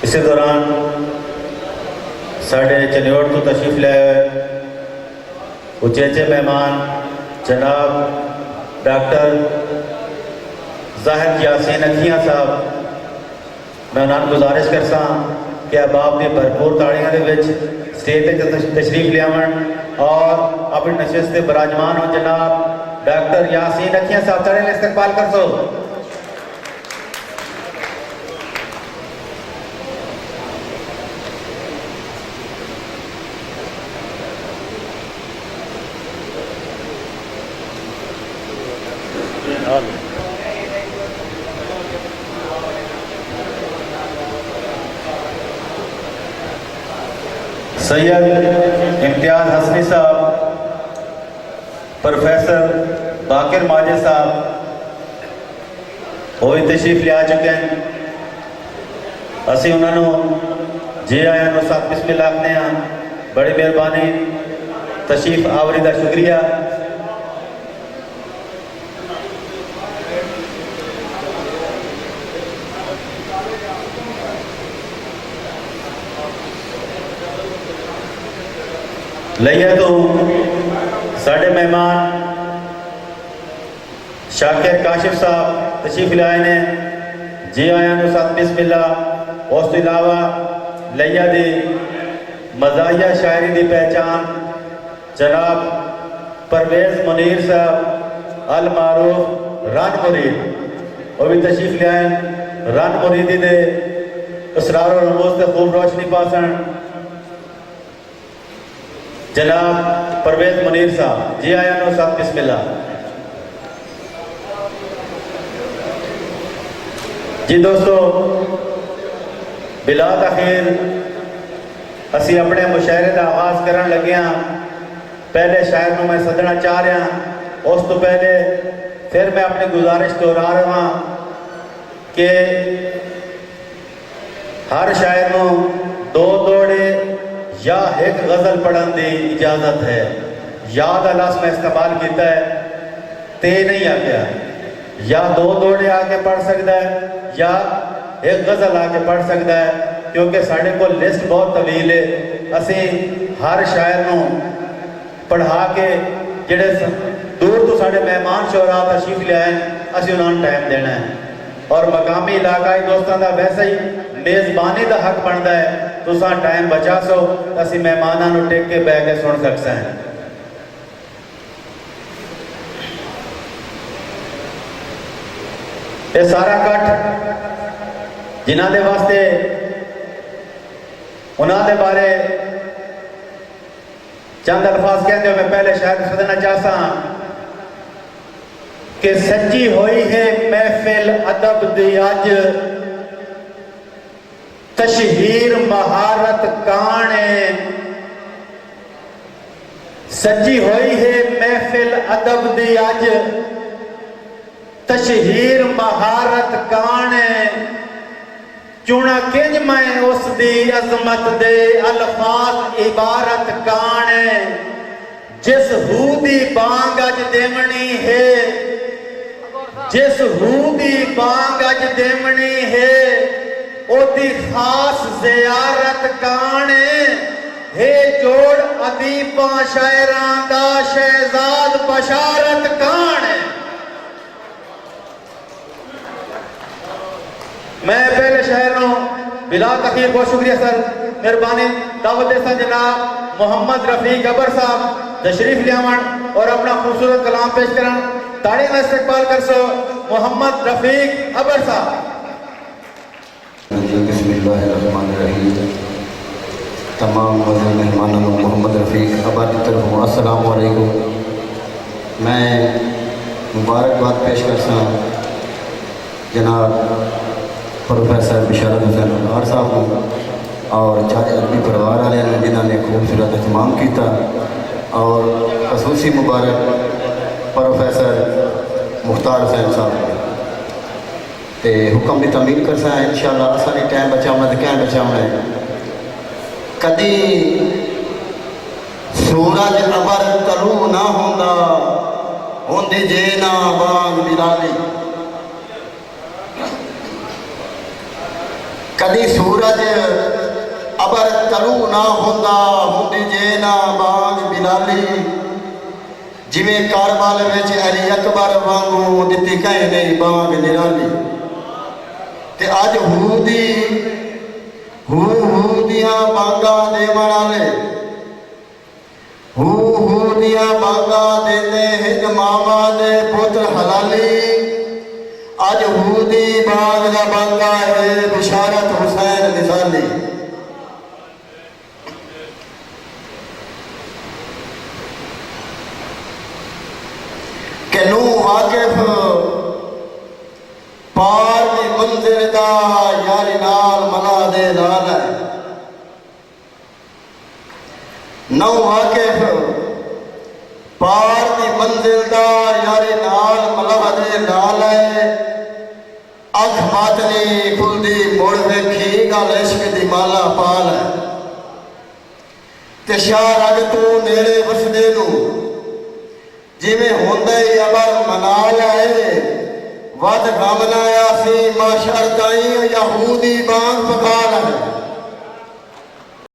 इस दौरान साढ़े चन्योड़ तो तशरीफ लाए हुए उचेचे मेहमान जनाब डॉक्टर जाहिद यासीन अखियां साहब, मैं उन्होंने गुजारिश करता कि अब आपने भरपूर ताड़ियां स्टेज तक तशरीफ लियावन और अपनी नशिस्त बराजमान हो। जनाब डॉक्टर यासीन अखियां साहब ताड़ियां का इस्तकबाल कर सो। सैयद इम्तियाज हसनी साहब, प्रोफेसर बाकिर माजिद साहब वो भी तशरीफ ले आ चुके हैं। असी उन्होंने जे आया साथ बिस्मिल्लाह आखने हैं। बड़ी मेहरबानी, तशरीफ आवरी का शुक्रिया। लइए तो साढ़े मेहमान शाकिर काशिफ साहब तशरीफ लाए ने, जी आया तो साथ बिस्मिल्लाह। उस तो इलावा लइया दी मज़ाहिया शायरी की पहचान जनाब परवेज़ मुनीर साहब अल मारूफ रन मुरीद, वो भी तशरीफ लाए। रन मुरीदी दे असरार और रमूज़ से खूब रोशनी पासन जनाब परवेज़ मुनीर साहब, जी आया नो साथ बिस्मिल्लाह। जी दोस्तों, बिला तखीर असी अपने मुशायरे का आगाज करन लगे हाँ। पहले शायर को मैं सदना चाह रहा, उस तो पहले फिर मैं अपनी गुजारिश दोहरा रहा कि हर शायर को दो दौड़े या एक गज़ल पढ़न की इजाज़त है। याद लफ्ज़ में इस्तेमाल किया है, ते नहीं आ गया। या दो दौड़े आके पढ़ सकता है या एक गज़ल आके पढ़ सकता है, क्योंकि साढ़े को लिस्ट बहुत तवील है। असी हर शायर को पढ़ा के जेडे दूर तो साढ़े मेहमान शोरा तशरीफ ले आए असी उन्होंने टाइम देना है। और मकामी इलाकाई दोस्तों का वैसे ही मेज़बानी का हक बनता है, तुसा टाइम बचा सो असी मेहमानों को टेक के बह के सुन सकते हैं। ये सारा कट जिन्होंने वास्ते उन्होंने बारे चंद अल्फाज कहते हुए मैं पहले शायद सदना चाहता कि सच्ची हुई है महफिल अदब दी अज, तशहीर महारत काने। सच्ची हुई है महफिल अदब दी अज, तशहीर महारत काने। चुना किंज मैं उस दी अजमत दे अल्फाज इबारत काने। जिस हू दी बांग अज देवनी है, जिस हू दी बांग अज देवनी है, ओदी खास ज़ियारत काने। हे जोड़ अदीबा शायरां दा शहजाद बशारत काने। मैं पहले शायरों बिला तखीर बहुत शुक्रिया सर, मेहरबानी दावत देसा जनाब मोहम्मद रफीक अबर साहब तशरीफ लियावन और अपना खूबसूरत कलाम पेश करन। ताड़ी का इस्तकबाल कर सो मोहम्मद रफीक अबर साहब। बिस्मिल्लाहिर्रहमानिर्रहीम। तमाम मेहमानों को मोहम्मद रफ़ीक अबर की तरफ अस्सलाम वालेकुम। मैं मुबारकबाद पेश करता जनाब प्रोफेसर बिशारत हुसैन उनार साहब को और चाहे अदबी परिवार वाले जिन्होंने खूबसूरत एहतमाम किया, और खसूसी मुबारक प्रोफेसर मुख्तार हुसैन साहब ते हुक्म भी तमील कर सा इंशाअल्लाह। सारी टाइम बचाना तो क्या बचाना है। कदी सूरज अबर तलू ना होंदा होंदे जे ना बाग बिलाली। कदी सूरज अबर तलू ना होंदा हुंदी जे ना बाग बिलाली जिमें कारबाल विच अली अकबर वांगू दिती कहीं नहीं बाग निराली ते अज हू दियां बांगा देवण वाले हू दियां बांगा देंदे हिंद मामा दे पुत्र हलाली अज हू दी बाग दा बांगा है बिशारत हुसैन निसाली के नू वाकिफ पार की मंजिल दा यारी नाल मला दे लाल है नौ वाकिफ पार की मंजिल दा यारी नाल मला दे लाल है अख मातनी खुलदी मुड़ वेखी गल इश्क दी माला पाल है ते शाह रग तू नेड़े वसदे नू जिमें होंदे अबर मना लाए वध गम ना आसी माशर ताई यहूदी बांग पखा लाए